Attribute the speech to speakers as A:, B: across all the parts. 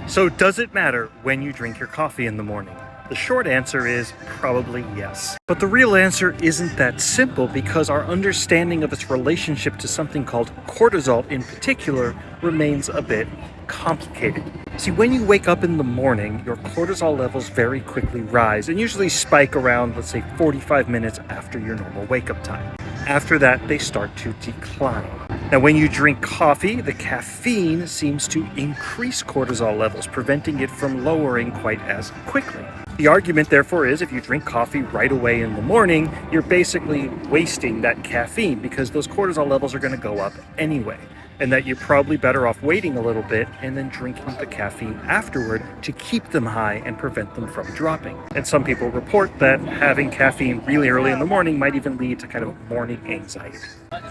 A: So does it matter when you drink your coffee in the morning? The short answer is probably yes. But the real answer isn't that simple because our understanding of its relationship to something called cortisol in particular remains a bit complicated. See, when you wake up in the morning, your cortisol levels very quickly rise and usually spike around, let's say, 45 minutes after your normal wake-up time. After that, they start to decline. Now, when you drink coffee, the caffeine seems to increase cortisol levels, preventing it from lowering quite as quickly. The argument, therefore, is if you drink coffee right away in the morning, you're basically wasting that caffeine because those cortisol levels are going to go up anyway, and that you're probably better off waiting a little bit and then drinking the caffeine afterward to keep them high and prevent them from dropping. And some people report that having caffeine really early in the morning might even lead to kind of morning anxiety.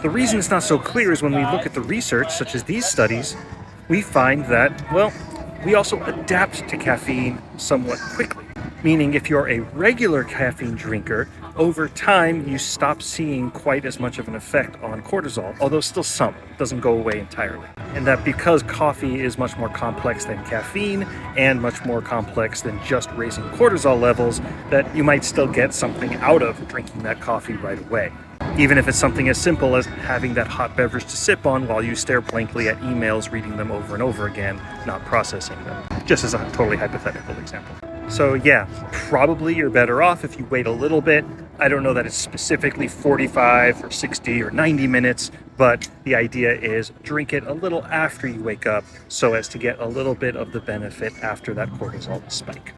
A: The reason it's not so clear is when we look at the research, such as these studies, we find that, well, we also adapt to caffeine somewhat quickly. Meaning if you're a regular caffeine drinker, over time you stop seeing quite as much of an effect on cortisol, although still some, it doesn't go away entirely. And that because coffee is much more complex than caffeine and much more complex than just raising cortisol levels, that you might still get something out of drinking that coffee right away. Even if it's something as simple as having that hot beverage to sip on while you stare blankly at emails, reading them over and over again, not processing them. Just as a totally hypothetical example. So yeah, probably you're better off if you wait a little bit. I don't know that it's specifically 45 or 60 or 90 minutes, but the idea is drink it a little after you wake up so as to get a little bit of the benefit after that cortisol spike.